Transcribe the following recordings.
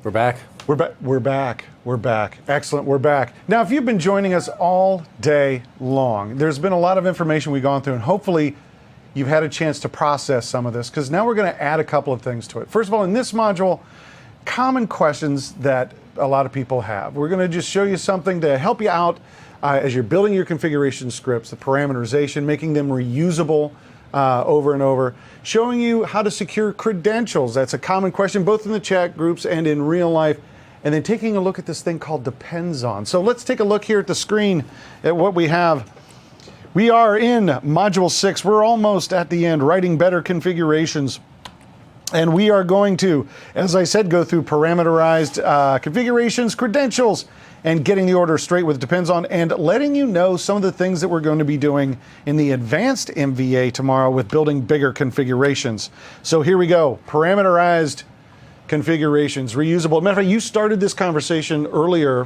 We're back. We're back. We're back. We're back. Excellent. We're back. Now, if you've been joining us all day long, there's been a lot of information we've gone through, and hopefully you've had a chance to process some of this, because now we're going to add a couple of things to it. First of all, in this module, common questions that a lot of people have. We're going to just show you something to help you out as you're building your configuration scripts, the parameterization, making them reusable over and over, showing you how to secure credentials. That's a common question, both in the chat groups and in real life. And then taking a look at this thing called depends on. So let's take a look here at the screen at what we have. We are in Module 6. We're almost at the end, writing better configurations. And we are going to, as I said, go through parameterized configurations, credentials, and getting the order straight with depends on, and letting you know some of the things that we're going to be doing in the advanced MVA tomorrow with building bigger configurations. So here we go, parameterized configurations, reusable. Matter of fact, you started this conversation earlier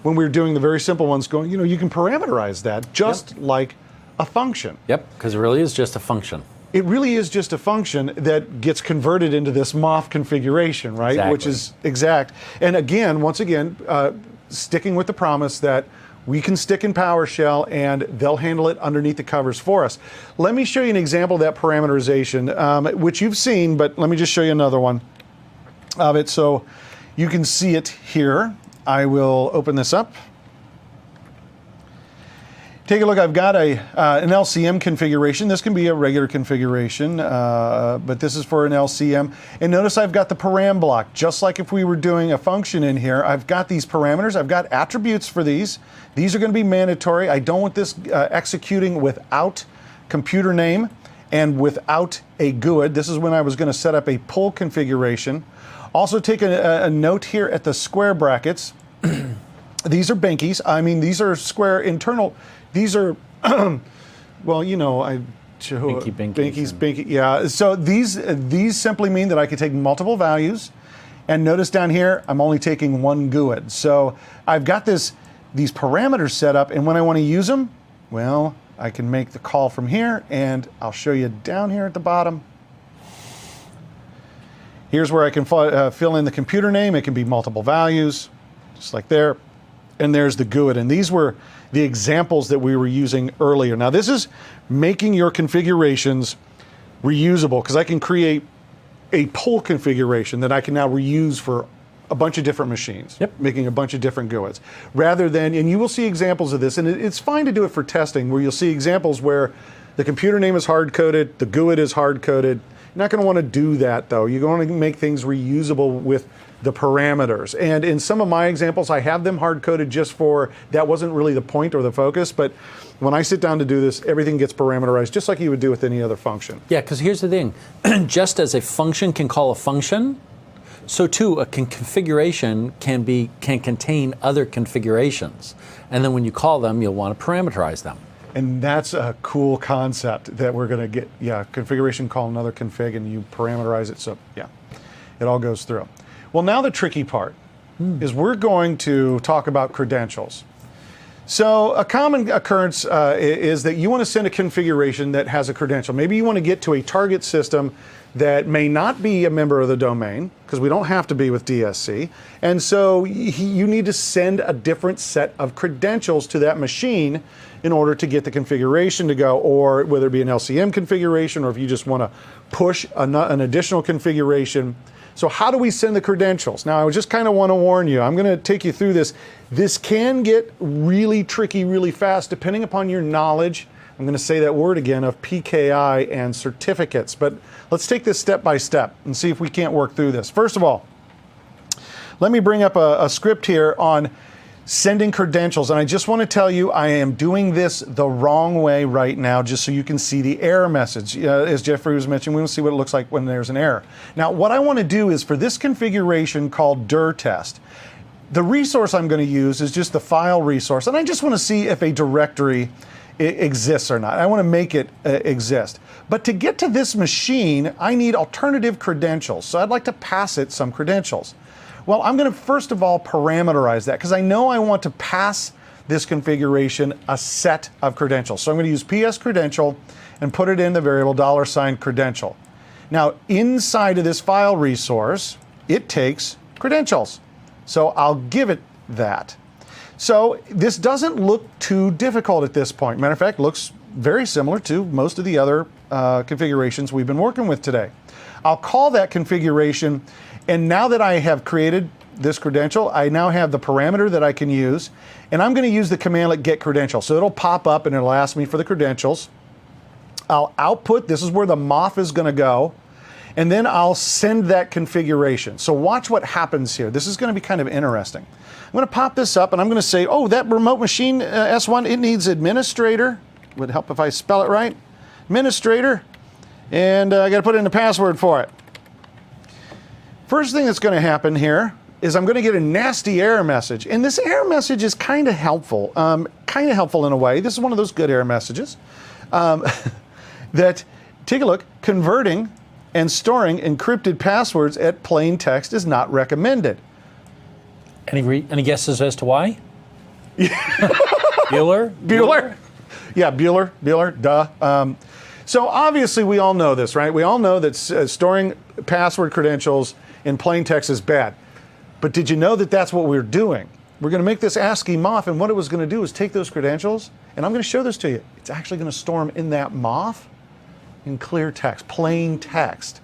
when we were doing the very simple ones, going, you can parameterize that just like a function. Yep, because it really is just a function. It really is just a function that gets converted into this MOF configuration, right? Exactly. Which is exact. And again, once again, sticking with the promise that we can stick in PowerShell and they'll handle it underneath the covers for us. Let me show you an example of that parameterization, which you've seen, but let me just show you another one of it so you can see it here. I will open this up. Take a look. I've got an LCM configuration. This can be a regular configuration, but this is for an LCM. And notice I've got the param block. Just like if we were doing a function in here, I've got these parameters. I've got attributes for these. These are going to be mandatory. I don't want this executing without computer name and without a GUID. This is when I was going to set up a pull configuration. Also take a note here at the square brackets. These are Benkies. I mean, these are square internal. These are, well, Binkies, yeah. So these simply mean that I could take multiple values, and notice down here, I'm only taking one GUID. So I've got these parameters set up, and when I want to use them, well, I can make the call from here, and I'll show you down here at the bottom. Here's where I can fill in the computer name. It can be multiple values, just like there. And there's the GUID. And these were the examples that we were using earlier. Now this is making your configurations reusable, because I can create a pull configuration that I can now reuse for a bunch of different machines, making a bunch of different GUIDs. Rather than, and you will see examples of this, and it's fine to do it for testing, where you'll see examples where the computer name is hard-coded, the GUID is hard-coded. You're not going to want to do that, though. You're going to make things reusable with the parameters. And in some of my examples, I have them hard-coded just for, that wasn't really the point or the focus, but when I sit down to do this, everything gets parameterized just like you would do with any other function. Yeah, because here's the thing. Just as a function can call a function, so too a configuration can contain other configurations. And then when you call them, you'll want to parameterize them. And that's a cool concept that we're going to get, configuration call another config, and you parameterize it, so it all goes through. Well, now the tricky part is we're going to talk about credentials. So a common occurrence is that you want to send a configuration that has a credential. Maybe you want to get to a target system that may not be a member of the domain, because we don't have to be with DSC. And so you need to send a different set of credentials to that machine in order to get the configuration to go, or whether it be an LCM configuration, or if you just want to push an additional configuration. So how do we send the credentials? Now, I just kind of want to warn you, I'm going to take you through this. This can get really tricky really fast, depending upon your knowledge, I'm going to say that word again, of PKI and certificates. But let's take this step by step and see if we can't work through this. First of all, let me bring up a script here on sending credentials. And I just want to tell you, I am doing this the wrong way right now, just so you can see the error message. As Jeffrey was mentioning, we want to see what it looks like when there's an error. Now, what I want to do is, for this configuration called dir test, the resource I'm going to use is just the file resource. And I just want to see if a directory exists or not. I want to make it exist. But to get to this machine, I need alternative credentials. So I'd like to pass it some credentials. Well, I'm going to first of all parameterize that, because I know I want to pass this configuration a set of credentials. So I'm going to use PS credential and put it in the variable $credential. Now, inside of this file resource, it takes credentials. So I'll give it that. So this doesn't look too difficult at this point. Matter of fact, looks very similar to most of the other configurations we've been working with today. I'll call that configuration, and now that I have created this credential, I now have the parameter that I can use, and I'm going to use the command like get credential. So it'll pop up and it'll ask me for the credentials. I'll output, this is where the moth is going to go, and then I'll send that configuration. So watch what happens here. This is going to be kind of interesting. I'm going to pop this up and I'm going to say, oh, that remote machine S1, it needs administrator. Would help if I spell it right. Administrator. And I got to put in the password for it. First thing that's going to happen here is I'm going to get a nasty error message. And this error message is kind of helpful. Kind of helpful in a way. This is one of those good error messages. That, take a look, converting and storing encrypted passwords at plain text is not recommended. Any guesses as to why? Bueller? Bueller? Yeah, Bueller, duh. So obviously we all know this, right? We all know that storing password credentials in plain text is bad. But did you know that that's what we're doing? We're going to make this ASCII moth, and what it was going to do is take those credentials, and I'm going to show this to you. It's actually going to store them in that moth in clear text, plain text.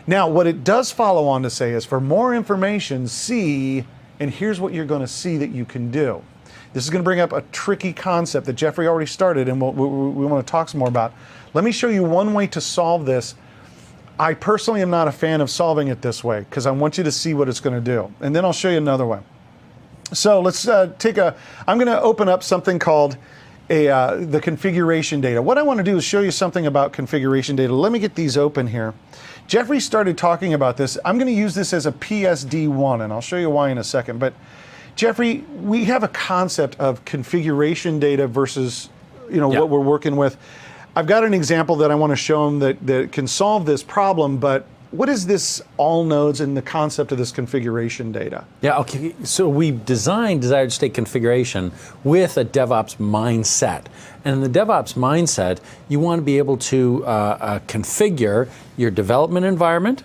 Now, what it does follow on to say is for more information, see, and here's what you're going to see that you can do. This is going to bring up a tricky concept that Jeffrey already started, and we want to talk some more about. Let me show you one way to solve this. I personally am not a fan of solving it this way because I want you to see what it's going to do. And then I'll show you another way. So let's I'm going to open up something called the configuration data. What I want to do is show you something about configuration data. Let me get these open here. Jeffrey started talking about this. I'm going to use this as a PSD1, and I'll show you why in a second. But Jeffrey, we have a concept of configuration data versus what we're working with. I've got an example that I want to show them that can solve this problem, but what is this all nodes and the concept of this configuration data? Yeah, okay. So we designed desired state configuration with a DevOps mindset. And in the DevOps mindset, you want to be able to configure your development environment,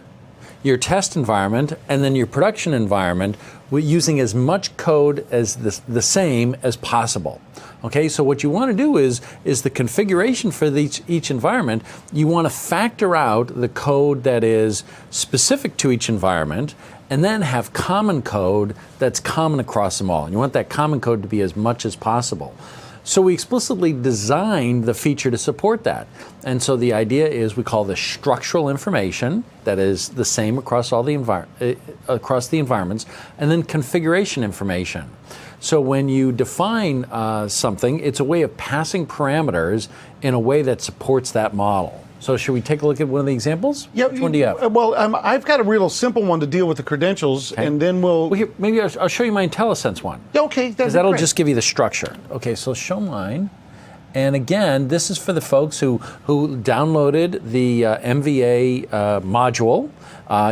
your test environment, and then your production environment using as much code as the same as possible. Okay, so what you want to do is the configuration for each environment, you want to factor out the code that is specific to each environment and then have common code that's common across them all. And you want that common code to be as much as possible. So we explicitly designed the feature to support that. And so the idea is we call this structural information that is the same across all the environments, and then configuration information. So when you define something, it's a way of passing parameters in a way that supports that model. So should we take a look at one of the examples? Yeah. Which one do you have? Well, I've got a real simple one to deal with the credentials, okay. And then maybe I'll show you my IntelliSense one. Okay, that'll just give you the structure. Okay, so show mine. And again, this is for the folks who downloaded the MVA module.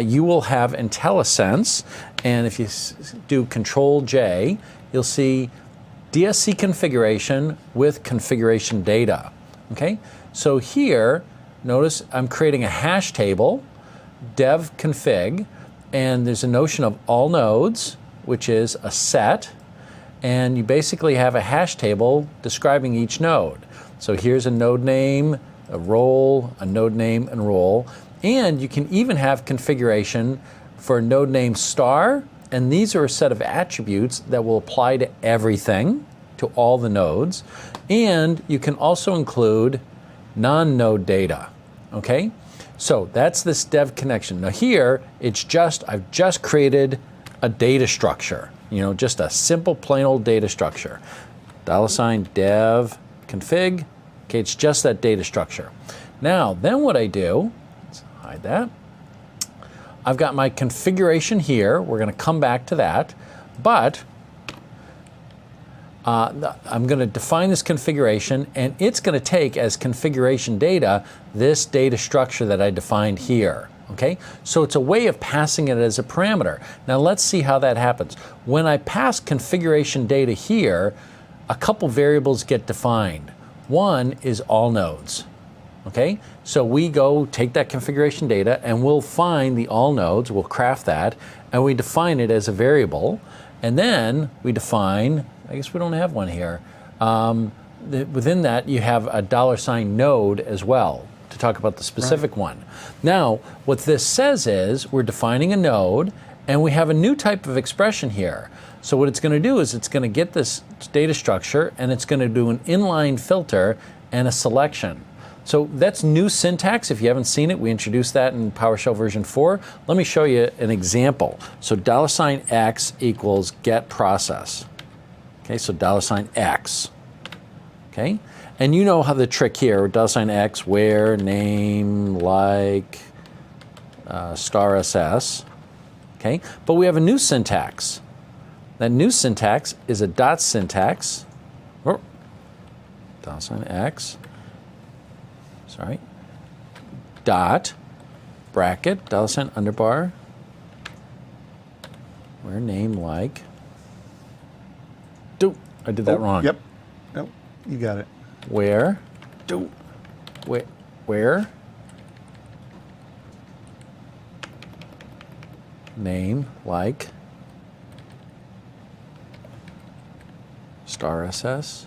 You will have IntelliSense, and if you do Control-J, you'll see DSC configuration with configuration data. Okay, so here, notice I'm creating a hash table, dev config, and there's a notion of all nodes, which is a set, and you basically have a hash table describing each node. So here's a node name, a role, a node name, and role, and you can even have configuration for node name star, and these are a set of attributes that will apply to everything, to all the nodes, and you can also include non-node data, okay? So that's this dev connection. Now here, I've just created a data structure, just a simple plain old data structure. $dev config, okay, it's just that data structure. Now, then what I do, let's hide that. I've got my configuration here. We're going to come back to that, but I'm going to define this configuration, and it's going to take as configuration data this data structure that I defined here. Okay, so it's a way of passing it as a parameter. Now let's see how that happens. When I pass configuration data here, a couple variables get defined. One is all nodes. Okay, so we go take that configuration data and we'll find the all nodes, we'll craft that, and we define it as a variable. And then we define, I guess we don't have one here, within that you have a $node as well to talk about the specific one. Now, what this says is we're defining a node, and we have a new type of expression here. So what it's going to do is it's going to get this data structure, and it's going to do an inline filter and a selection. So that's new syntax. If you haven't seen it, we introduced that in PowerShell version 4. Let me show you an example. So $x equals get process. Okay, so $x. Okay, and you know how the trick here, $x, where, name, like, $ss. Okay, but we have a new syntax. That new syntax is a dot syntax, or $x, sorry, dot, bracket, $underbar, where, name, like, I did that wrong. Yep. Nope. You got it. Where, name, like, $ss.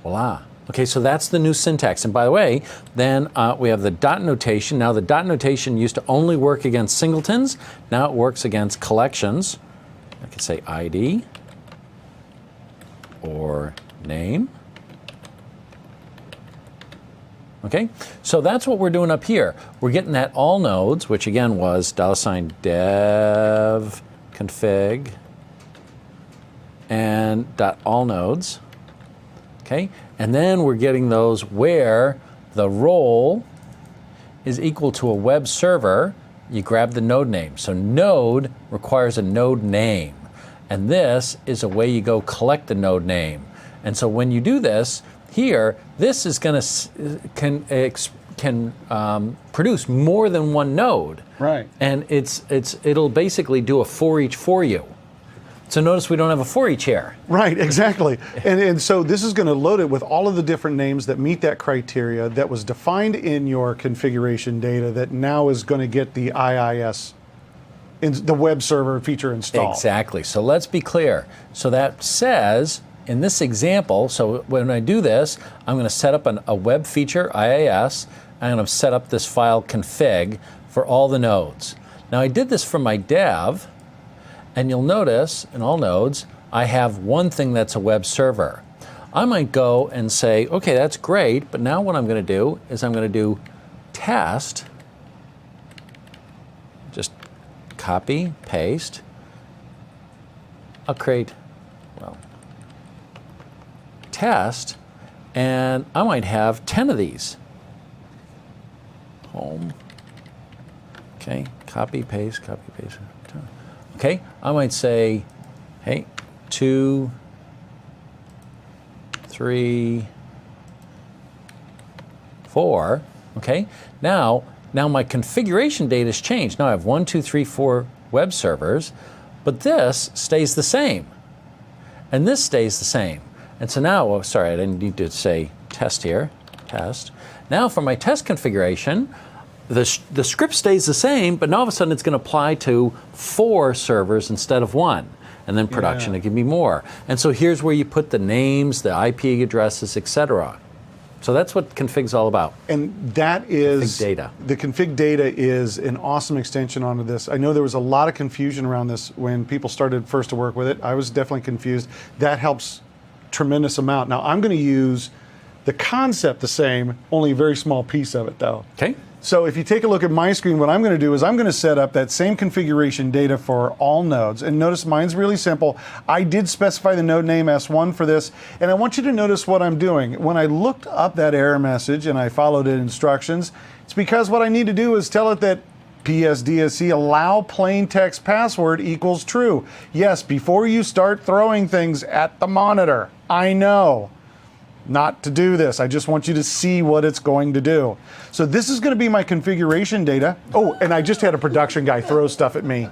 Voila. Okay, so that's the new syntax. And by the way, then we have the dot notation. Now the dot notation used to only work against singletons. Now it works against collections. I could say ID or name. Okay, so that's what we're doing up here. We're getting that all nodes, which again was $dev config and .all nodes. Okay, and then we're getting those where the role is equal to a web server. You grab the node name. So node requires a node name, and this is a way you go collect the node name. And so when you do this here, this is going to can produce more than one node. Right. And it'll basically do a for each for you. So notice we don't have a for each here. Right, exactly. And so this is going to load it with all of the different names that meet that criteria that was defined in your configuration data that now is going to get the IIS, the web server feature installed. Exactly. So let's be clear. So that says, in this example, so when I do this, I'm going to set up a web feature, IIS. I'm going to set up this file config for all the nodes. Now I did this for my dev, and you'll notice in all nodes, I have one thing that's a web server. I might go and say, okay, that's great, but now what I'm going to do is I'm going to do test, just copy, paste. I'll create, well, test, and I might have 10 of these. Home, okay, copy, paste, copy, paste. Okay, I might say, hey, 2, 3, 4. Okay, now my configuration data has changed. Now I have 1, 2, 3, 4 web servers, but this stays the same, and this stays the same. And so now, oh, sorry, I didn't need to say test here, test. Now for my test configuration, the script stays the same, but now all of a sudden it's going to apply to 4 servers instead of 1. And then production, it can be more. And so here's where you put the names, the IP addresses, etc. So that's what config's all about. And that is config data. The config data is an awesome extension onto this. I know there was a lot of confusion around this when people started first to work with it. I was definitely confused. That helps tremendous amount. Now I'm going to use the concept the same, only a very small piece of it though. Okay. So if you take a look at my screen, what I'm going to do is I'm going to set up that same configuration data for all nodes. And notice mine's really simple. I did specify the node name S1 for this. And I want you to notice what I'm doing. When I looked up that error message and I followed it instructions, it's because what I need to do is tell it that PSDSC allow plain text password equals true. Yes, before you start throwing things at the monitor. I know not to do this. I just want you to see what it's going to do. So this is going to be my configuration data. Oh, and I just had a production guy throw stuff at me.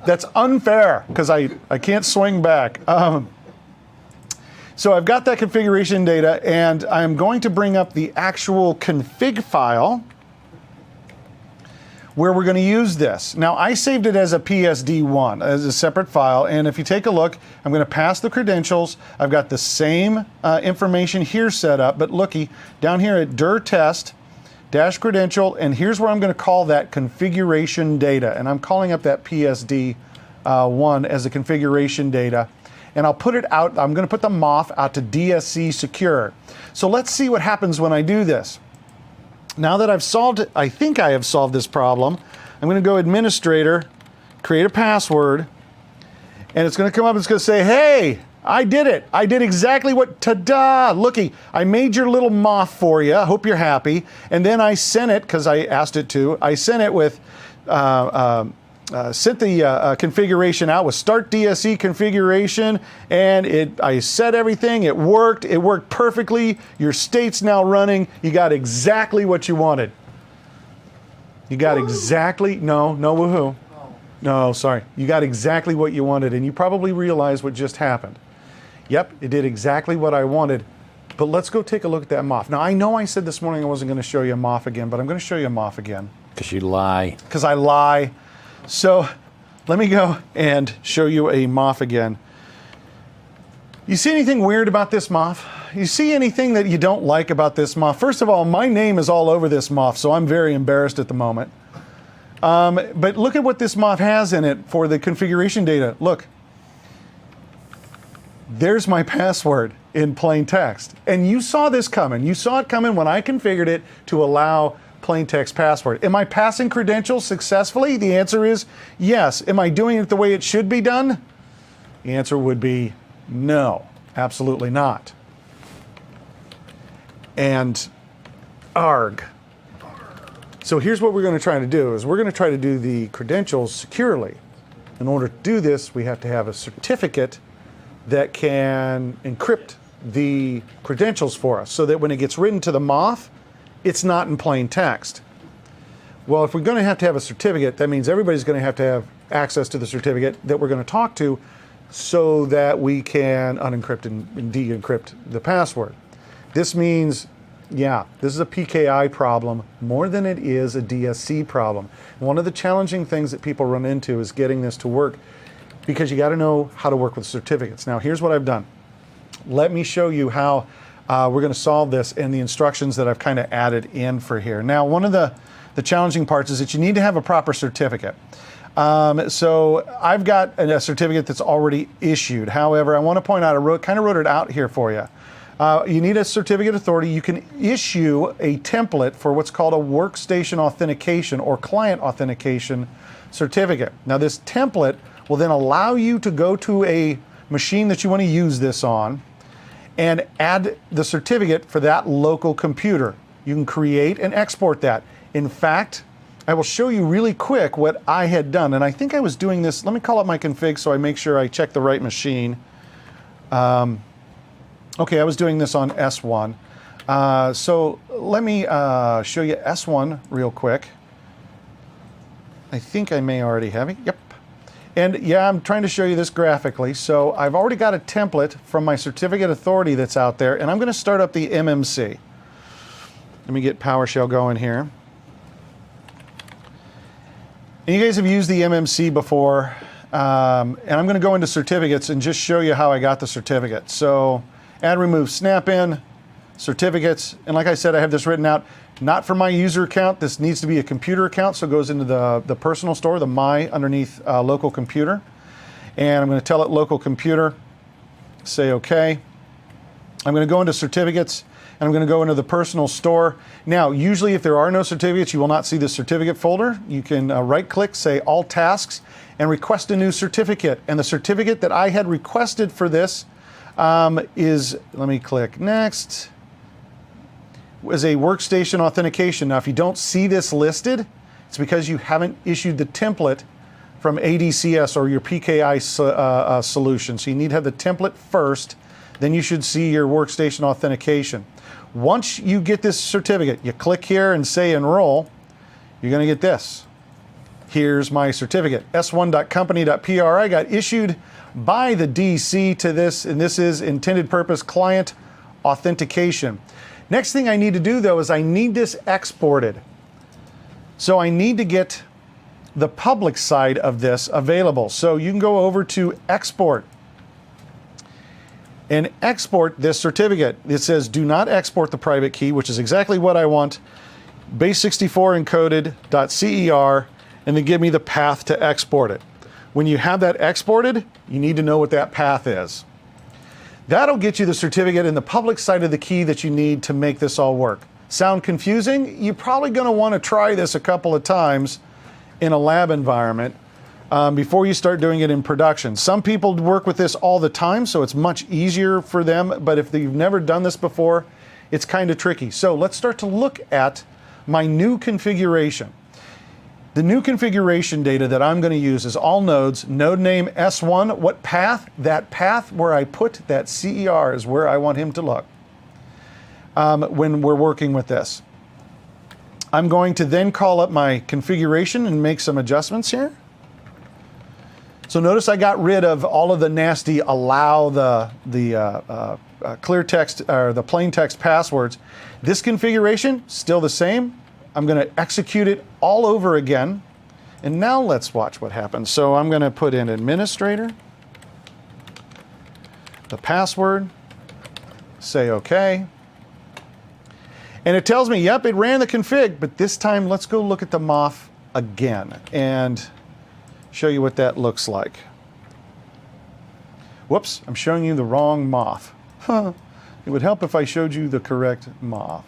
That's unfair because I can't swing back. So I've got that configuration data, and I'm going to bring up the actual config file, where we're going to use this. Now, I saved it as a PSD1, as a separate file, and if you take a look, I'm going to pass the credentials. I've got the same information here set up, but looky, down here at dir test, dash credential, and here's where I'm going to call that configuration data, and I'm calling up that PSD1 as the configuration data, and I'll put it out, I'm going to put the MOF out to DSC secure. So let's see what happens when I do this. Now that I've solved it, I think I have solved this problem, I'm going to go administrator, create a password, and it's going to come up, it's going to say, hey, I did it. I did exactly what, ta-da, looky, I made your little MOF for you. I hope you're happy. And then I sent it, because I asked it to, I sent it with, sent the configuration out with start DSC configuration, and I set everything, it worked perfectly, your state's now running, you got exactly what you wanted. You got exactly, no woohoo. No, sorry, you got exactly what you wanted, and you probably realize what just happened. Yep, it did exactly what I wanted, but let's go take a look at that MOF. Now, I know I said this morning I wasn't going to show you a MOF again, but I'm going to show you a MOF again. Because you lie. Because I lie. So let me go and show you a MOF again. You see anything weird about this MOF? You see anything that you don't like about this MOF? First of all, my name is all over this MOF, so I'm very embarrassed at the moment. But look at what this MOF has in it for the configuration data. Look, there's my password in plain text. And you saw this coming. You saw it coming when I configured it to allow plain text password. Am I passing credentials successfully? The answer is yes. Am I doing it the way it should be done? The answer would be no, absolutely not. And arg. So here's what we're going to try to do, is we're going to try to do the credentials securely. In order to do this, we have to have a certificate that can encrypt the credentials for us so that when it gets written to the MOF, it's not in plain text. Well, if we're going to have a certificate, that means everybody's going to have access to the certificate that we're going to talk to so that we can unencrypt and de-encrypt the password. This means, yeah, this is a PKI problem more than it is a DSC problem. And one of the challenging things that people run into is getting this to work, because you got to know how to work with certificates. Now, here's what I've done. Let me show you how we're going to solve this and the instructions that I've kind of added in for here. Now, one of the challenging parts is that you need to have a proper certificate. So I've got a certificate that's already issued. However, I want to point out, I kind of wrote it out here for you. You need a certificate authority. You can issue a template for what's called a Workstation Authentication or Client Authentication certificate. Now, this template will then allow you to go to a machine that you want to use this on and add the certificate for that local computer. You can create and export that. In fact, I will show you really quick what I had done, and I think I was doing this. Let me call up my config so I make sure I check the right machine. Okay, I was doing this on S1. So let me show you S1 real quick. I think I may already have it. Yep. And yeah, I'm trying to show you this graphically. So I've already got a template from my certificate authority that's out there, and I'm going to start up the MMC. Let me get PowerShell going here. And you guys have used the MMC before, and I'm going to go into certificates and just show you how I got the certificate. So add, remove, snap in, certificates, and like I said, I have this written out. Not for my user account. This needs to be a computer account, so it goes into the personal store, the my underneath local computer. And I'm going to tell it local computer, say OK. I'm going to go into certificates, and I'm going to go into the personal store. Now, usually if there are no certificates, you will not see the certificate folder. You can right-click, say All Tasks, and request a new certificate. And the certificate that I had requested for this is, let me click Next, is a Workstation Authentication. Now, if you don't see this listed, it's because you haven't issued the template from ADCS or your PKI solution. So you need to have the template first, then you should see your Workstation Authentication. Once you get this certificate, you click here and say Enroll, you're going to get this. Here's my certificate, s1.company.pri, got issued by the DC to this, and this is Intended Purpose Client Authentication. Next thing I need to do, though, is I need this exported. So I need to get the public side of this available. So you can go over to export and export this certificate. It says do not export the private key, which is exactly what I want. Base64 encoded.cer, and then give me the path to export it. When you have that exported, you need to know what that path is. That'll get you the certificate in the public side of the key that you need to make this all work. Sound confusing? You're probably going to want to try this a couple of times in a lab environment before you start doing it in production. Some people work with this all the time, so it's much easier for them, but if you've never done this before, it's kind of tricky. So let's start to look at my new configuration. The new configuration data that I'm going to use is all nodes, node name S1, what path? That path where I put that CER is where I want him to look when we're working with this. I'm going to then call up my configuration and make some adjustments here. So notice I got rid of all of the nasty allow the clear text or the plain text passwords. This configuration, still the same. I'm going to execute it all over again. And now let's watch what happens. So I'm going to put in administrator, the password, say OK. And it tells me, yep, it ran the config, but this time let's go look at the MOF again and show you what that looks like. Whoops, I'm showing you the wrong MOF. It would help if I showed you the correct MOF.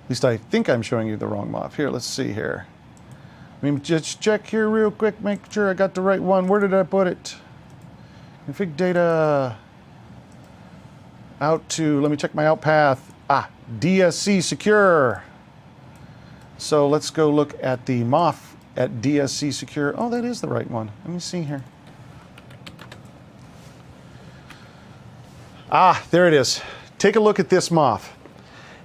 At least I think I'm showing you the wrong MOF. Here, let's see here. Let me just check here real quick, make sure I got the right one. Where did I put it? Config data out to, let me check my out path. DSC secure. So let's go look at the MOF at DSC secure. Oh, that is the right one. Let me see here. There it is. Take a look at this MOF.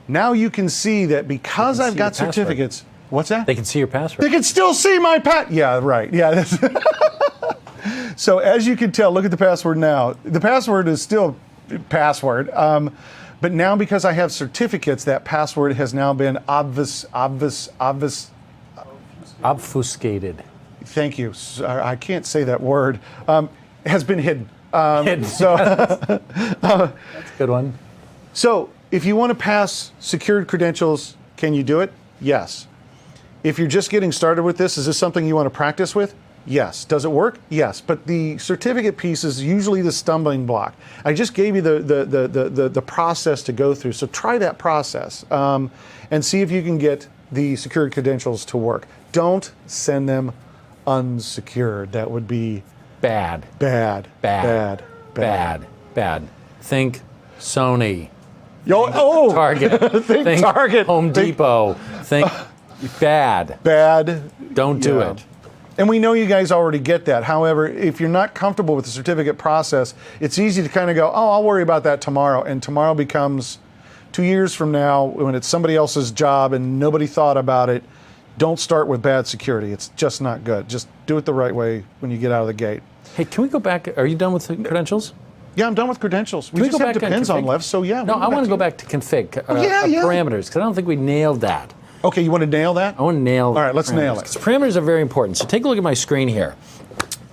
Now you can see that because I've got certificates. What's that? They can see your password. They can still see my Yeah, right. Yeah. So as you can tell, look at the password now. The password is still password. But now because I have certificates, that password has now been obfuscated. Thank you. I can't say that word. Has been hidden. So that's a good one. So if you want to pass secured credentials, can you do it? Yes. If you're just getting started with this, is this something you want to practice with? Yes. Does it work? Yes. But the certificate piece is usually the stumbling block. I just gave you the process to go through. So try that process and see if you can get the secured credentials to work. Don't send them unsecured. That would be bad. Bad. Bad. Bad. Bad. Bad. Think Sony. Target. think Target. Home Depot. Think bad. Bad. Don't do it. And we know you guys already get that. However, if you're not comfortable with the certificate process, it's easy to kind of go, oh, I'll worry about that tomorrow. And tomorrow becomes 2 years from now when it's somebody else's job and nobody thought about it. Don't start with bad security. It's just not good. Just do it the right way when you get out of the gate. Hey, can we go back? Are you done with the credentials? Yeah, I'm done with credentials. We just have depends on left, so yeah. No, I want to go back to config parameters, because I don't think we nailed that. Okay, you want to nail that? I want to nail. All right, let's nail it. Because parameters are very important. So take a look at my screen here.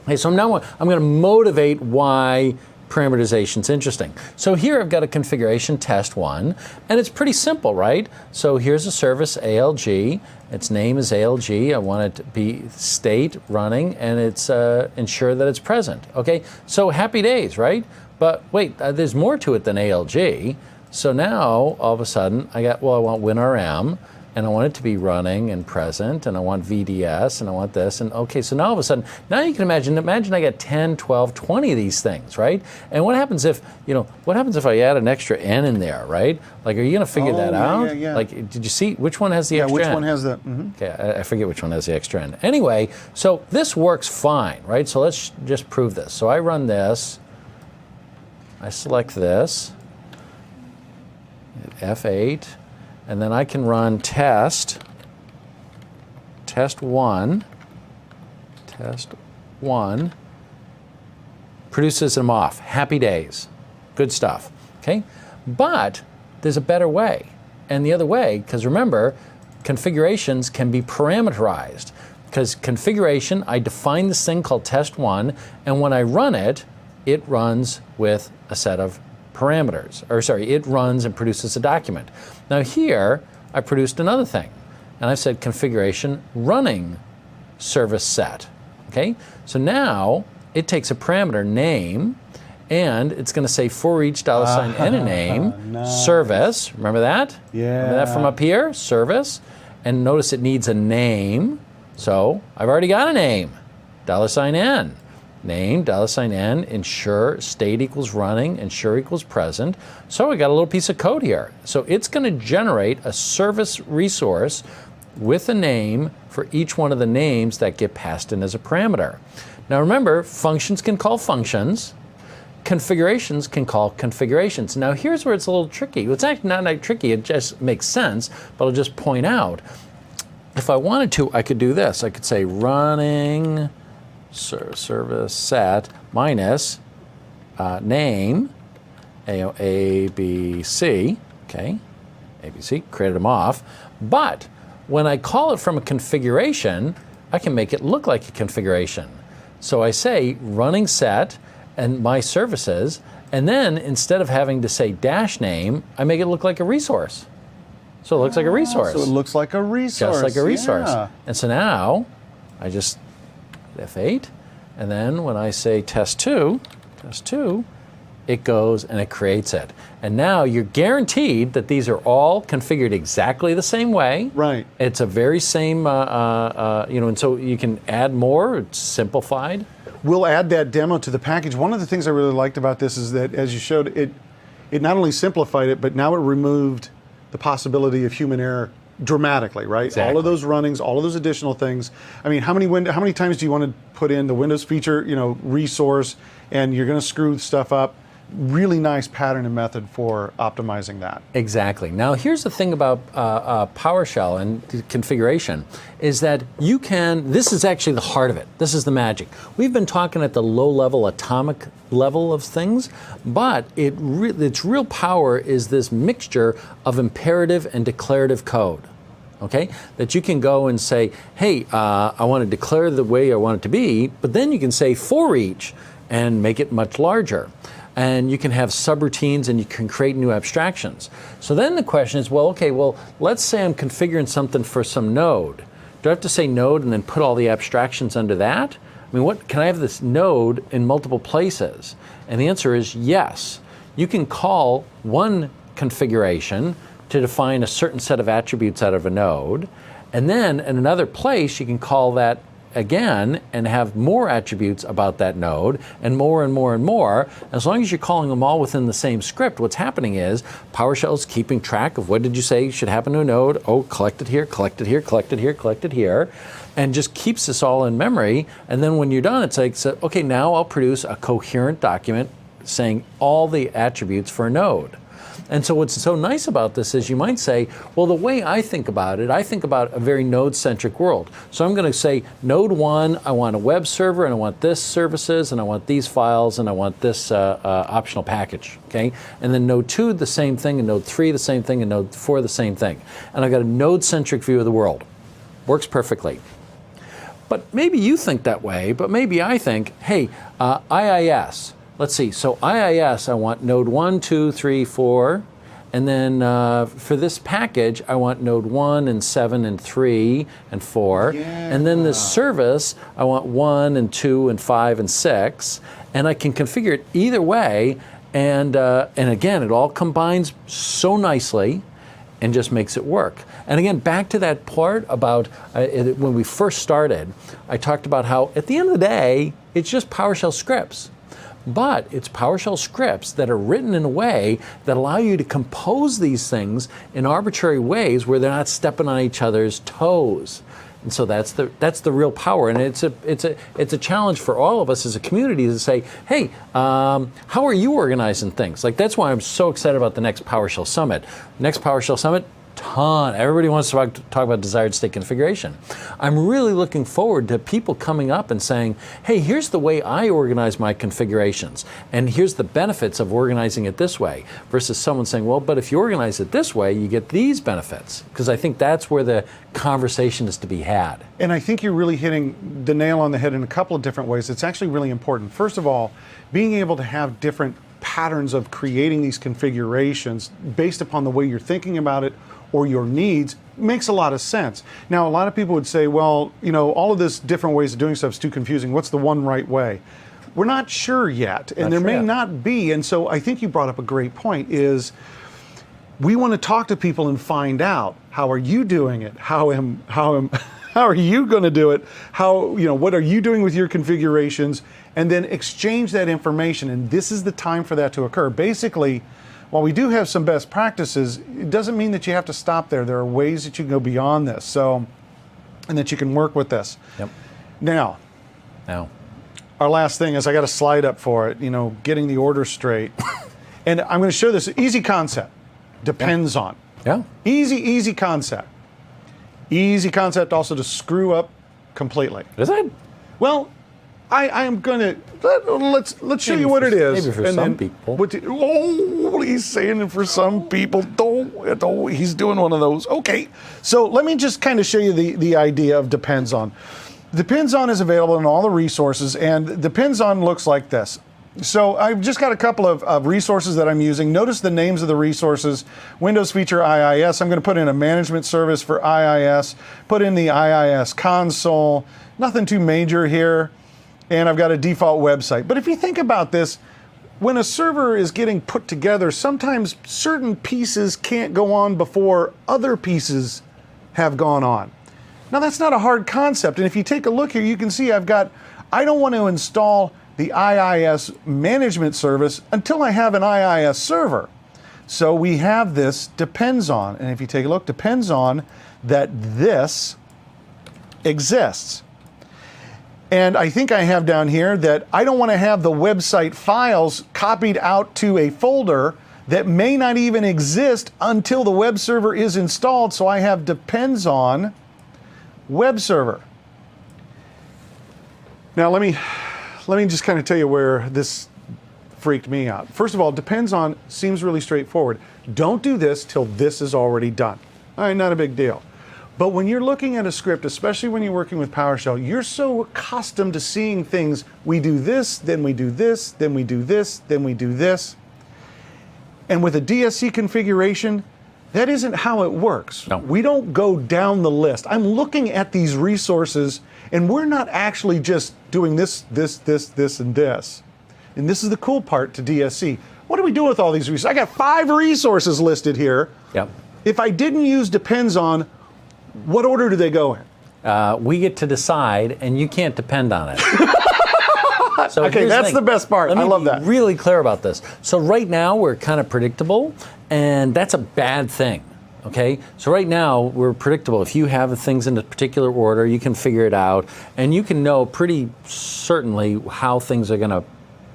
Okay, so now I'm going to motivate why parameterization is interesting. So here I've got a configuration test one, and it's pretty simple, right? So here's a service ALG. Its name is ALG. I want it to be state running, and it's ensure that it's present. Okay, so happy days, right? But wait, there's more to it than ALG. So now all of a sudden I want WinRM. And I want it to be running and present, and I want VDS, and I want this, and okay, so now all of a sudden, now you can imagine I got 10, 12, 20 of these things, right? And what happens if, I add an extra N in there, right? Like, are you gonna figure that out? Yeah. Like, did you see, which one has the extra N? N? Which one has the, Okay, I forget which one has the extra N. Anyway, so this works fine, right? So let's just prove this. So I run this, I select this, F8, and then I can run test one, produces them off. Happy days. Good stuff. Okay? But there's a better way. And the other way, because remember, configurations can be parameterized. Because configuration, I define this thing called test1, and when I run it, it runs with a set of parameters. Or sorry, it runs and produces a document. Now here, I produced another thing. And I've said configuration running service set. Okay? So now it takes a parameter name, and it's going to say for each $n a name, nice. Service. Remember that? Yeah. Remember that from up here? Service. And notice it needs a name. So I've already got a name. $n. Name, $n, ensure, state equals running, ensure equals present. So we got a little piece of code here. So it's going to generate a service resource with a name for each one of the names that get passed in as a parameter. Now remember, functions can call functions. Configurations can call configurations. Now here's where it's a little tricky. It's actually not that tricky, it just makes sense, but I'll just point out, if I wanted to, I could do this. I could say running service set minus name, ABC, okay, ABC, created them off. But when I call it from a configuration, I can make it look like a configuration. So I say running set and my services, and then instead of having to say dash name, I make it look like a resource. So it looks like a resource. So it looks like a resource. Just like a resource. Yeah. And so now I just F8, and then when I say test2, it goes and it creates it. And now you're guaranteed that these are all configured exactly the same way. Right. It's a very same, and so you can add more. It's simplified. We'll add that demo to the package. One of the things I really liked about this is that, as you showed, it not only simplified it, but now it removed the possibility of human error dramatically, right? Exactly. All of those runnings, all of those additional things. I mean, how many times do you want to put in the Windows feature, resource, and you're going to screw stuff up? Really nice pattern and method for optimizing that. Exactly. Now, here's the thing about PowerShell and configuration is that you can, this is actually the heart of it. This is the magic. We've been talking at the low-level, atomic level of things, but its real power is this mixture of imperative and declarative code. Okay? That you can go and say, hey, I want to declare the way I want it to be, but then you can say for each and make it much larger. And you can have subroutines and you can create new abstractions. So then the question is, let's say I'm configuring something for some node. Do I have to say node and then put all the abstractions under that? I mean, can I have this node in multiple places? And the answer is yes. You can call one configuration to define a certain set of attributes out of a node. And then in another place, you can call that again and have more attributes about that node and more and more and more. As long as you're calling them all within the same script, what's happening is PowerShell is keeping track of what did you say should happen to a node. Oh, collect it here, collect it here, collect it here, collect it here, and just keeps this all in memory. And then when you're done, it's like, so, okay, now I'll produce a coherent document saying all the attributes for a node. And so what's so nice about this is you might say, well, the way I think about it, I think about a very node-centric world. So I'm going to say, node 1, I want a web server, and I want this services, and I want these files, and I want this optional package, okay? And then node 2, the same thing, and node 3, the same thing, and node 4, the same thing. And I've got a node-centric view of the world. Works perfectly. But maybe you think that way, but maybe I think, hey, IIS. Let's see, so IIS, I want node 1, 2, 3, 4, and then for this package, I want node 1 and 7 and 3 and 4, and then this service, I want 1 and 2 and 5 and 6, and I can configure it either way, and again, it all combines so nicely and just makes it work. And again, back to that part about when we first started, I talked about how at the end of the day, it's just PowerShell scripts. But it's PowerShell scripts that are written in a way that allow you to compose these things in arbitrary ways where they're not stepping on each other's toes. And so that's the real power. And it's a challenge for all of us as a community to say, hey, how are you organizing things? Like, that's why I'm so excited about the next PowerShell Summit. Next PowerShell Summit, ton. Everybody wants to talk about desired state configuration. I'm really looking forward to people coming up and saying, hey, here's the way I organize my configurations, and here's the benefits of organizing it this way, versus someone saying, well, but if you organize it this way, you get these benefits. Because I think that's where the conversation is to be had. And I think you're really hitting the nail on the head in a couple of different ways. It's actually really important. First of all, being able to have different patterns of creating these configurations based upon the way you're thinking about it or your needs makes a lot of sense. Now, a lot of people would say, well, all of this different ways of doing stuff is too confusing. What's the one right way? We're not sure yet, and there may not be. And so I think you brought up a great point, is we want to talk to people and find out, how are you doing it? How are you going to do it? What are you doing with your configurations? And then exchange that information. And this is the time for that to occur. Basically, while we do have some best practices, it doesn't mean that you have to stop there. There are ways that you can go beyond this, and that you can work with this. Yep. Now, our last thing is, I got a slide up for it, getting the order straight. And I'm going to show this easy concept. Depends on. Yeah. Easy concept. Easy concept also to screw up completely. Is it? Well, I am going to, let's show you what it is. Maybe for some people. He's saying it for some people. He's doing one of those. Okay, so let me just kind of show you the idea of depends on. Depends on is available in all the resources, and depends on looks like this. So I've just got a couple of resources that I'm using. Notice the names of the resources. Windows feature IIS. I'm going to put in a management service for IIS. Put in the IIS console. Nothing too major here. And I've got a default website. But if you think about this, when a server is getting put together, sometimes certain pieces can't go on before other pieces have gone on. Now, that's not a hard concept. And if you take a look here, you can see I don't want to install the IIS management service until I have an IIS server. So we have this depends on. And if you take a look, depends on that this exists. And I think I have down here that I don't want to have the website files copied out to a folder that may not even exist until the web server is installed. So I have depends on web server. Now let me just kind of tell you where this freaked me out. First of all, depends on seems really straightforward. Don't do this till this is already done. All right, not a big deal. But when you're looking at a script, especially when you're working with PowerShell, you're so accustomed to seeing things. We do this, then we do this, then we do this, then we do this. And with a DSC configuration, that isn't how it works. No. We don't go down the list. I'm looking at these resources, and we're not actually just doing this, and this. And this is the cool part to DSC. What do we do with all these resources? I got 5 resources listed here. Yep. If I didn't use depends on, what order do they go in? We get to decide, and you can't depend on it. So okay, that's the best part. I love that. Let me be really clear about this. So right now, we're kind of predictable, and that's a bad thing. Okay, so right now we're predictable. If you have things in a particular order, you can figure it out, and you can know pretty certainly how things are going to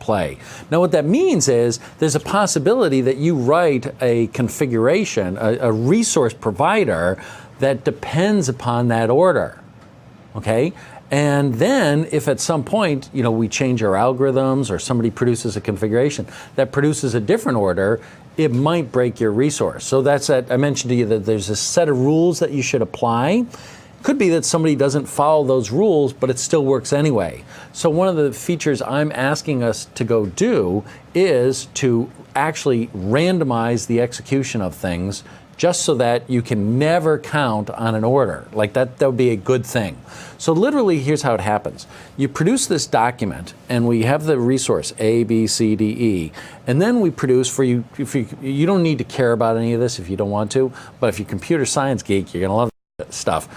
play. Now, what that means is there's a possibility that you write a configuration, a resource provider that depends upon that order. Okay. And then if at some point, we change our algorithms or somebody produces a configuration that produces a different order, it might break your resource. So that's I mentioned to you that there's a set of rules that you should apply. Could be that somebody doesn't follow those rules, but it still works anyway. So one of the features I'm asking us to go do is to actually randomize the execution of things, just so that you can never count on an order. Like that would be a good thing. So literally, here's how it happens. You produce this document, and we have the resource A, B, C, D, E, and then we produce for you. If you don't need to care about any of this if you don't want to, but if you're a computer science geek, you're gonna love stuff.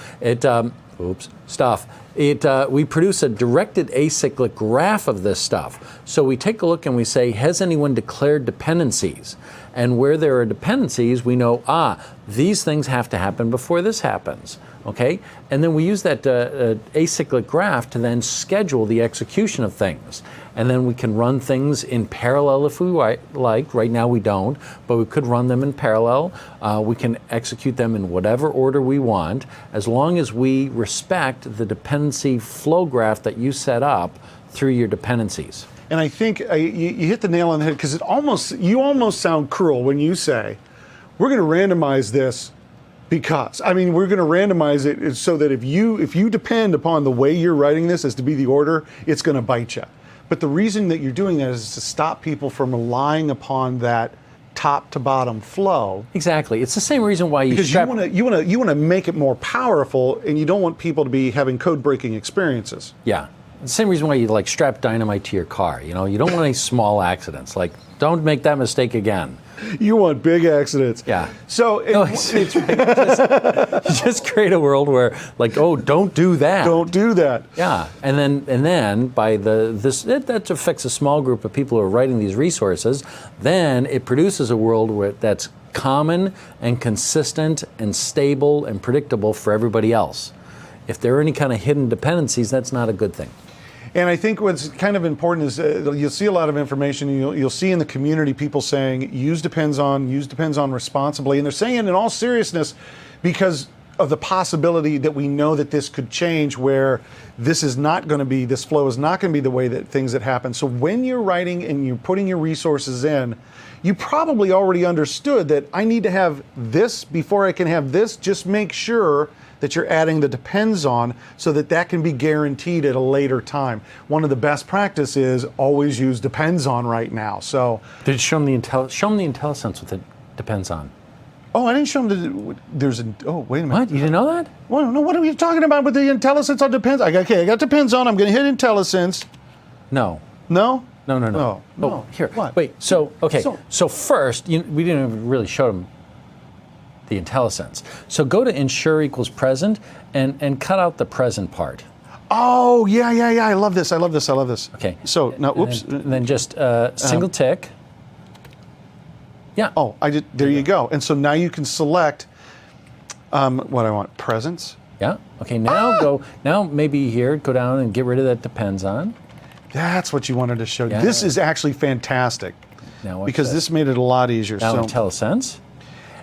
We produce a directed acyclic graph of this stuff. So we take a look and we say, has anyone declared dependencies? And where there are dependencies, we know, these things have to happen before this happens. Okay, and then we use that acyclic graph to then schedule the execution of things. And then we can run things in parallel if we like. Right now we don't, but we could run them in parallel. We can execute them in whatever order we want, as long as we respect the dependency flow graph that you set up through your dependencies. And I think you hit the nail on the head, because you almost sound cruel when you say, we're going to randomize this because. I mean, we're going to randomize it so that if you depend upon the way you're writing this as to be the order, it's going to bite you. But the reason that you're doing that is to stop people from relying upon that top to bottom flow. Exactly. It's the same reason why you because you want to make it more powerful, and you don't want people to be having code breaking experiences. Yeah. The same reason why you like strap dynamite to your car. You know, you don't want any small accidents. Like, don't make that mistake again. You want big accidents. Yeah. So no, it's right. Just create a world where, like, oh, don't do that. Don't do that. Yeah. And then by that affects a small group of people who are writing these resources. Then it produces a world that's common and consistent and stable and predictable for everybody else. If there are any kind of hidden dependencies, that's not a good thing. And I think what's kind of important is you'll see a lot of information. You'll see in the community people saying use depends on responsibly, and they're saying it in all seriousness because of the possibility that we know that this could change, where this flow is not going to be the way that things that happen. So when you're writing and you're putting your resources in, you probably already understood that I need to have this before I can have this. Just make sure that you're adding the depends on so that can be guaranteed at a later time. One of the best practice is always use depends on right now. So did you show them the IntelliSense with it depends on? Oh, I didn't show them wait a minute. What? You didn't know that? Well, no, what are we talking about with the IntelliSense on depends? I got depends on. I'm going to hit IntelliSense. No. No? No. No. Here. What? Wait. So first, we didn't even really show them the IntelliSense. So go to ensure equals present and cut out the present part. Oh, yeah. I love this. Okay. So now, oops. And then just single tick. Yeah. Oh, there you go. And so now you can select what I want, presence. Yeah. Okay. Now maybe here, go down and get rid of that depends on. That's what you wanted to show. Yeah. This is actually fantastic. Now because this made it a lot easier. Now IntelliSense.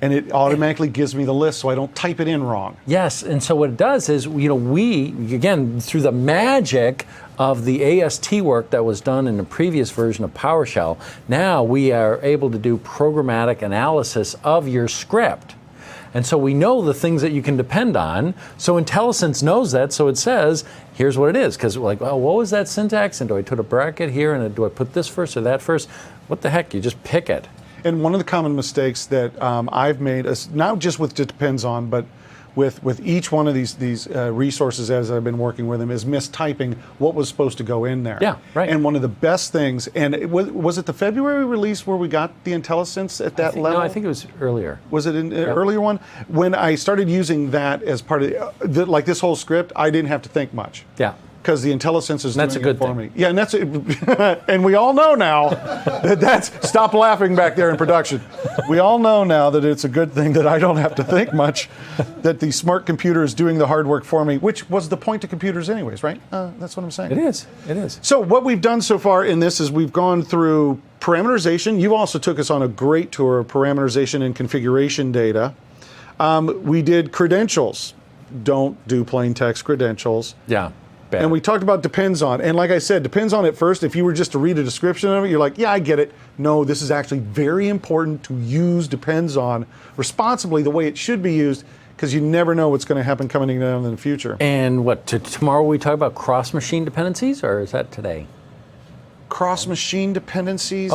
And it automatically gives me the list so I don't type it in wrong. Yes, and so what it does is, we, again, through the magic of the AST work that was done in the previous version of PowerShell, now we are able to do programmatic analysis of your script. And so we know the things that you can depend on. So IntelliSense knows that, so it says, here's what it is. Because we're like, well, what was that syntax? And do I put a bracket here? And do I put this first or that first? What the heck? You just pick it. And one of the common mistakes that I've made, is not just with depends on, but with each one of these resources as I've been working with them, is mistyping what was supposed to go in there. Yeah, right. And one of the best things, and was it the February release where we got the IntelliSense at that level? No, I think it was earlier. Was it an earlier one? When I started using that as part of like this whole script, I didn't have to think much. Yeah. Because the IntelliSense is doing it for me. Yeah, and and we all know now stop laughing back there in production. We all know now that it's a good thing that I don't have to think much, that the smart computer is doing the hard work for me, which was the point of computers anyways, right? That's what I'm saying. It is. So what we've done so far in this is we've gone through parameterization. You also took us on a great tour of parameterization and configuration data. We did credentials. Don't do plain text credentials. Yeah. Bad. And we talked about depends on. And like I said, depends on at first. If you were just to read a description of it, you're like, yeah, I get it. No, this is actually very important to use depends on responsibly the way it should be used, because you never know what's going to happen coming down in the future. And tomorrow we talk about cross-machine dependencies, or is that today? Cross-machine dependencies?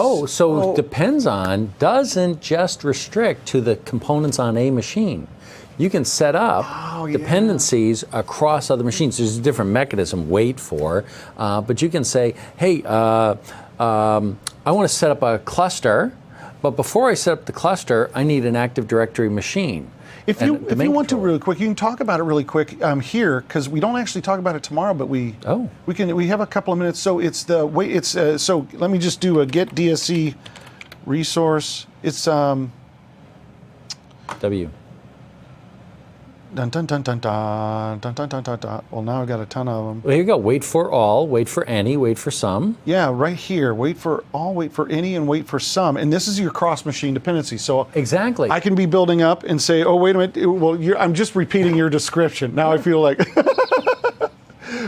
Depends on doesn't just restrict to the components on a machine. You can set up dependencies across other machines. There's a different mechanism, wait for, but you can say, hey, I want to set up a cluster, but before I set up the cluster, I need an Active Directory machine. If you want to really quick, you can talk about it really quick here, because we don't actually talk about it tomorrow, but we have a couple of minutes. So it's so let me just do a get DSC resource. It's W. dun, dun, dun, dun, dun, dun, dun, dun, dun, dun. Well, now I've got a ton of them. Well, here you go. Wait for all, wait for any, wait for some. Yeah, right here. Wait for all, wait for any, and wait for some. And this is your cross-machine dependency. So exactly. I can be building up and say, oh, wait a minute. Well, I'm just repeating your description. Now I feel like...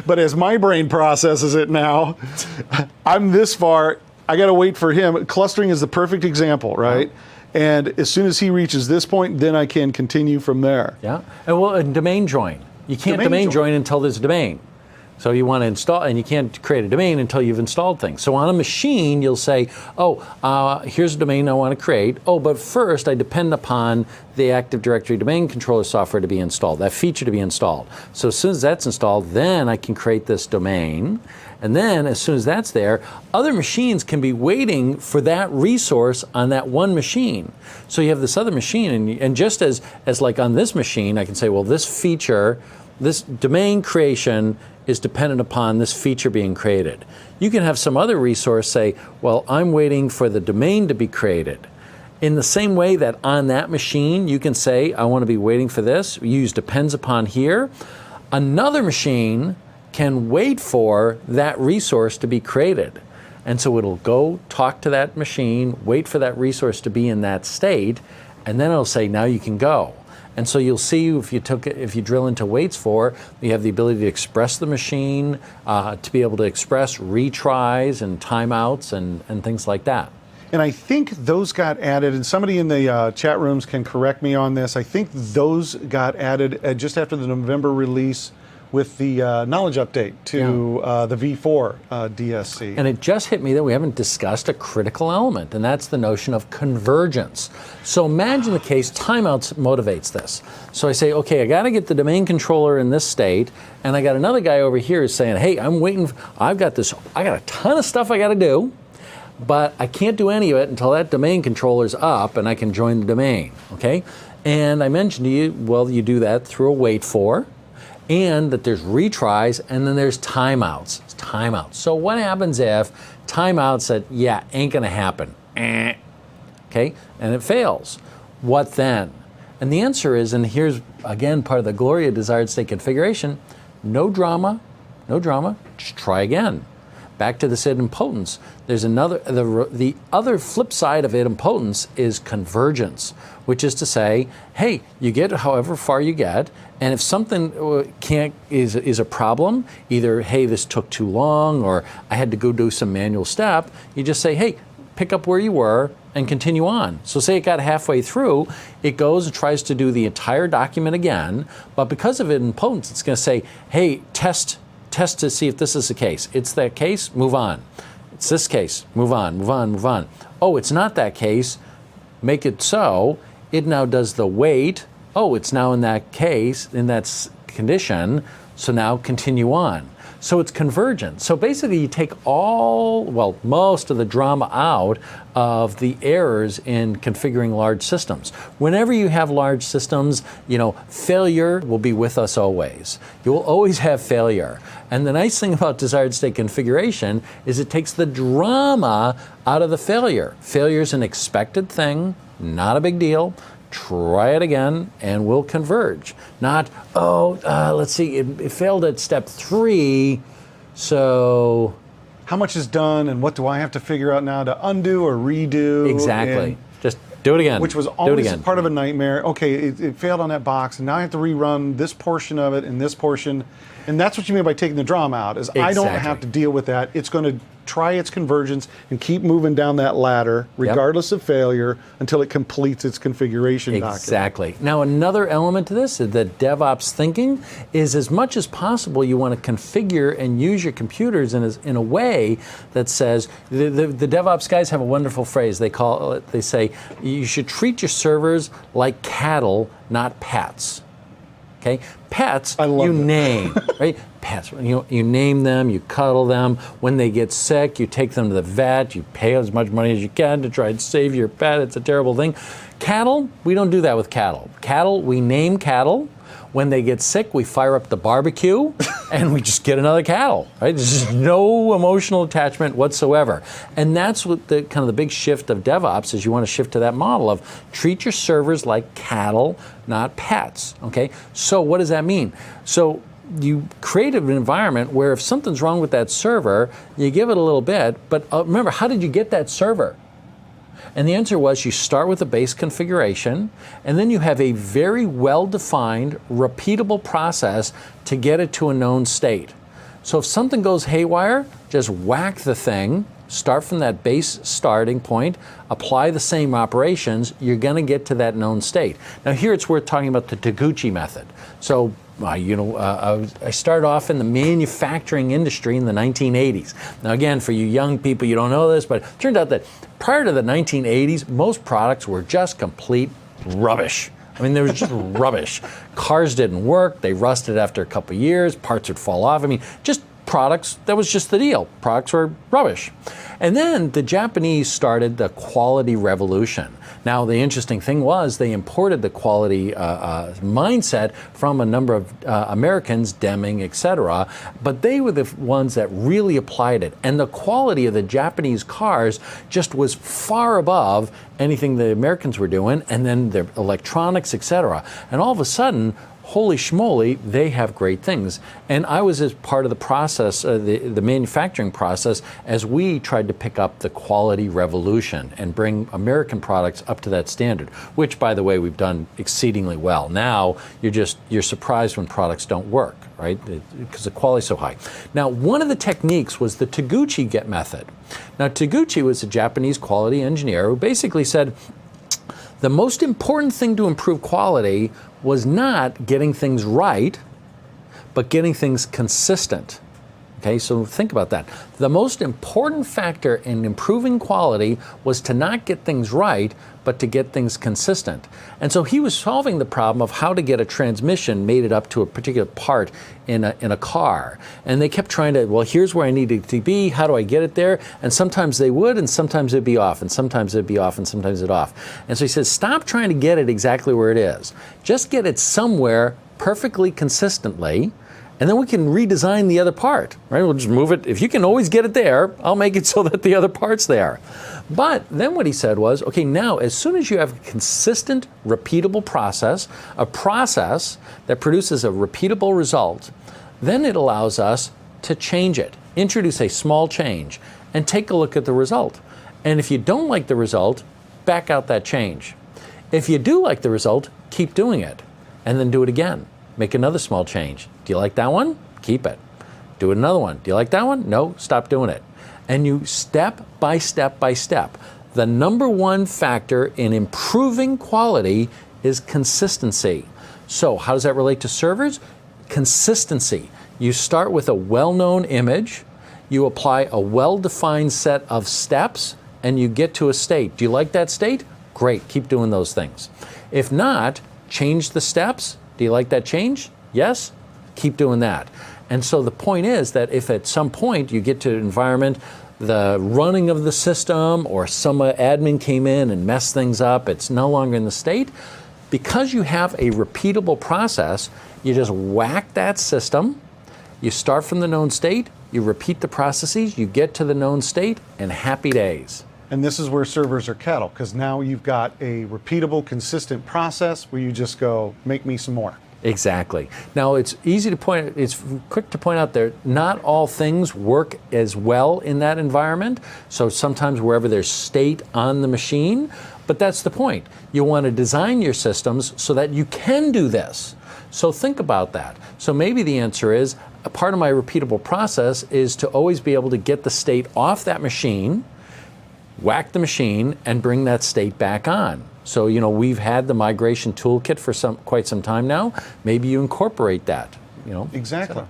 But as my brain processes it now, I'm this far, I got to wait for him. Clustering is the perfect example, right? And as soon as he reaches this point, then I can continue from there. Yeah. And well, a domain join. You can't domain join until there's a domain. So you want to install, and you can't create a domain until you've installed things. So on a machine, you'll say, oh, here's a domain I want to create. Oh, but first I depend upon the Active Directory domain controller software to be installed, that feature to be installed. So as soon as that's installed, then I can create this domain. And then as soon as that's there, other machines can be waiting for that resource on that one machine. So you have this other machine, and just as like on this machine, I can say, well, this feature, this domain creation is dependent upon this feature being created. You can have some other resource say, well, I'm waiting for the domain to be created. In the same way that on that machine, you can say, I want to be waiting for this. You use depends upon here. Another machine can wait for that resource to be created. And so it'll go talk to that machine, wait for that resource to be in that state, and then it'll say, now you can go. And so you'll see if you drill into waits for, you have the ability to express the machine, to be able to express retries and timeouts and things like that. And I think those got added, and somebody in the chat rooms can correct me on this. I think those got added just after the November release with the knowledge update to the V4 DSC. And it just hit me that we haven't discussed a critical element, and that's the notion of convergence. So imagine the case, timeouts motivates this. So I say, okay, I got to get the domain controller in this state, and I got another guy over here who's saying, hey, I'm waiting, I got a ton of stuff I got to do, but I can't do any of it until that domain controller's up and I can join the domain, okay? And I mentioned to you, well, you do that through a wait for, and that there's retries, and then there's timeouts. It's timeouts. So what happens if timeout said, yeah, ain't gonna happen, okay, and it fails? What then? And the answer is, and here's again part of the glory of desired state configuration, no drama, just try again. Back to this idempotence, there's another, the other flip side of idempotence is convergence, which is to say, hey, you get however far you get, and if something is a problem, either, hey, this took too long, or I had to go do some manual step, you just say, hey, pick up where you were and continue on. So say it got halfway through, it goes and tries to do the entire document again, but because of idempotence, it's going to say, hey, test to see if this is the case. It's that case, move on. It's this case, move on, move on, move on. Oh, it's not that case, make it so. It now does the wait. Oh, it's now in that case, in that condition, so now continue on. So it's convergent. So basically you take most of the drama out of the errors in configuring large systems. Whenever you have large systems, failure will be with us always. You will always have failure. And the nice thing about desired state configuration is it takes the drama out of the failure. Failure is an expected thing, not a big deal. Try it again, and we'll converge. Not, let's see, it failed at step 3, so... How much is done, and what do I have to figure out now to undo or redo? Exactly. Just do it again. Which was always part of a nightmare. Okay, it failed on that box, and now I have to rerun this portion of it and this portion. And that's what you mean by taking the drama out, is I don't have to deal with that. It's going to try its convergence and keep moving down that ladder, regardless of failure, until it completes its configuration document. Exactly. Now, another element to this, the DevOps thinking, is as much as possible you want to configure and use your computers in a way that says, the DevOps guys have a wonderful phrase. They say, you should treat your servers like cattle, not pets. Okay? Pets, you name, right? Pets, you name them, you cuddle them. When they get sick, you take them to the vet, you pay as much money as you can to try and save your pet. It's a terrible thing. Cattle, we don't do that with cattle. Cattle, we name cattle. When they get sick, we fire up the barbecue and we just get another cattle, right? There's just no emotional attachment whatsoever. And that's what the kind of the big shift of DevOps is. You want to shift to that model of treat your servers like cattle, not pets, okay? So what does that mean? So you create an environment where if something's wrong with that server, you give it a little bit, but remember, how did you get that server? And the answer was you start with a base configuration, and then you have a very well-defined, repeatable process to get it to a known state. So if something goes haywire, just whack the thing, start from that base starting point, apply the same operations, you're going to get to that known state. Now here it's worth talking about the Taguchi method. So I started off in the manufacturing industry in the 1980s. Now again, for you young people, you don't know this, but it turned out that prior to the 1980s, most products were just complete rubbish. I mean, they were just rubbish. Cars didn't work, they rusted after a couple of years, parts would fall off. I mean, just products, that was just the deal. Products were rubbish. And then the Japanese started the quality revolution. Now, the interesting thing was they imported the quality mindset from a number of Americans, Deming, etc., but they were the ones that really applied it. And the quality of the Japanese cars just was far above anything the Americans were doing, and then their electronics, etc. And all of a sudden, holy schmoly, they have great things. And I was as part of the process, the manufacturing process, as we tried to pick up the quality revolution and bring American products up to that standard, which, by the way, we've done exceedingly well. Now, you're surprised when products don't work, right? Because the quality's so high. Now, one of the techniques was the Taguchi Get Method. Now, Taguchi was a Japanese quality engineer who basically said, the most important thing to improve quality was not getting things right, but getting things consistent. Okay, so think about that. The most important factor in improving quality was to not get things right, but to get things consistent. And so he was solving the problem of how to get a transmission mated up to a particular part in a car. And they kept trying to, well, here's where I need it to be, how do I get it there? And sometimes they would, and sometimes it'd be off, and sometimes it'd be off, and sometimes it'd off. And so he says, stop trying to get it exactly where it is. Just get it somewhere perfectly consistently, and then we can redesign the other part, right? We'll just move it. If you can always get it there, I'll make it so that the other part's there. But then what he said was, okay, now as soon as you have a consistent, repeatable process, a process that produces a repeatable result, then it allows us to change it, introduce a small change, and take a look at the result. And if you don't like the result, back out that change. If you do like the result, keep doing it, and then do it again. Make another small change. Do you like that one? Keep it. Do another one. Do you like that one? No, stop doing it. And you step by step by step. The number one factor in improving quality is consistency. So how does that relate to servers? Consistency. You start with a well-known image, you apply a well-defined set of steps, and you get to a state. Do you like that state? Great, keep doing those things. If not, change the steps. Do you like that change? Yes? Keep doing that. And so the point is that if at some point you get to an environment, the running of the system or some admin came in and messed things up, it's no longer in the state, because you have a repeatable process, you just whack that system, you start from the known state, you repeat the processes, you get to the known state, and happy days. And this is where servers are cattle, because now you've got a repeatable, consistent process where you just go, make me some more. Exactly. Now it's quick to point out there, not all things work as well in that environment. So sometimes wherever there's state on the machine, but that's the point. You want to design your systems so that you can do this. So think about that. So maybe the answer is, a part of my repeatable process is to always be able to get the state off that machine, whack the machine, and bring that state back on. So, we've had the migration toolkit for quite some time now. Maybe you incorporate that, Exactly.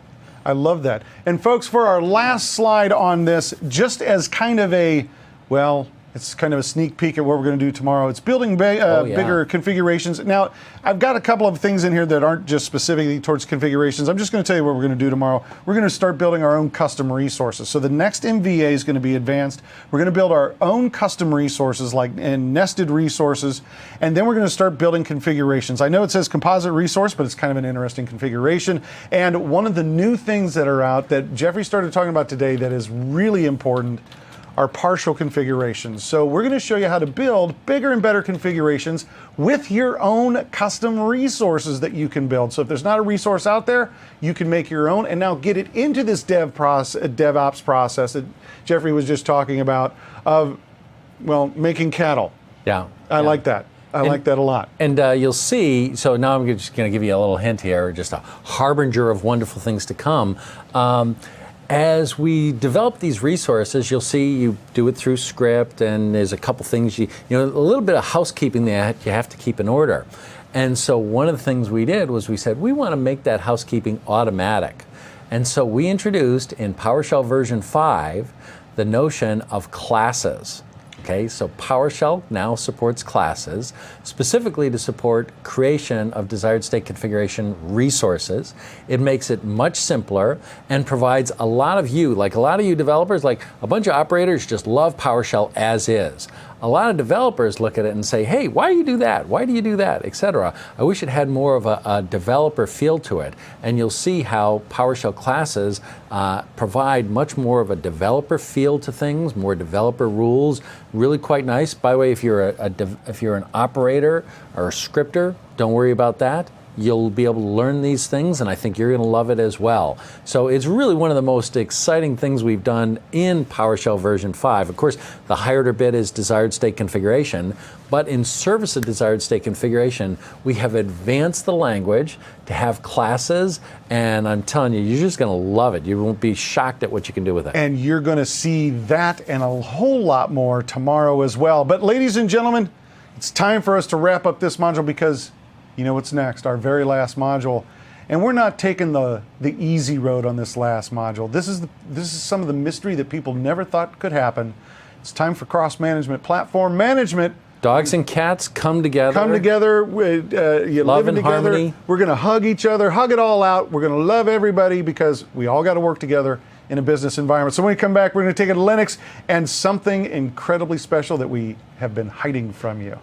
I love that. And folks, for our last slide on this, just as kind of a, well, It's kind of a sneak peek at what we're going to do tomorrow. It's building bigger configurations. Now, I've got a couple of things in here that aren't just specifically towards configurations. I'm just going to tell you what we're going to do tomorrow. We're going to start building our own custom resources. So the next MVA is going to be advanced. We're going to build our own custom resources, and nested resources, and then we're going to start building configurations. I know it says composite resource, but it's kind of an interesting configuration. And one of the new things that are out that Jeffrey started talking about today that is really important are partial configurations. So we're going to show you how to build bigger and better configurations with your own custom resources that you can build. So if there's not a resource out there, you can make your own and now get it into this DevOps process that Jeffrey was just talking about of, well, making cattle. Yeah. I like that. I like that a lot. And you'll see, so now I'm just going to give you a little hint here, just a harbinger of wonderful things to come. As we develop these resources, you'll see you do it through script, and there's a couple things, a little bit of housekeeping that you have to keep in order. And so one of the things we did was we said, we want to make that housekeeping automatic. And so we introduced in PowerShell version 5 the notion of classes. Okay, so PowerShell now supports classes, specifically to support creation of desired state configuration resources. It makes it much simpler and provides a lot of you developers, like a bunch of operators just love PowerShell as is. A lot of developers look at it and say, hey, why do you do that? Why do you do that? Etc. I wish it had more of a developer feel to it. And you'll see how PowerShell classes provide much more of a developer feel to things, more developer rules, really quite nice. By the way, if you're an operator or a scripter, don't worry about that. You'll be able to learn these things, and I think you're going to love it as well. So it's really one of the most exciting things we've done in PowerShell version 5. Of course, the higher bit is desired state configuration, but in service of desired state configuration, we have advanced the language to have classes, and I'm telling you, you're just going to love it. You won't be shocked at what you can do with it. And you're going to see that and a whole lot more tomorrow as well. But ladies and gentlemen, it's time for us to wrap up this module because you know what's next, our very last module. And we're not taking the easy road on this last module. This is some of the mystery that people never thought could happen. It's time for cross-management, platform management. Dogs and cats come together. Come together, you love living and together. harmony. We're going to hug each other, hug it all out. We're going to love everybody because we all got to work together in a business environment. So when we come back, we're going to take it to Linux and something incredibly special that we have been hiding from you.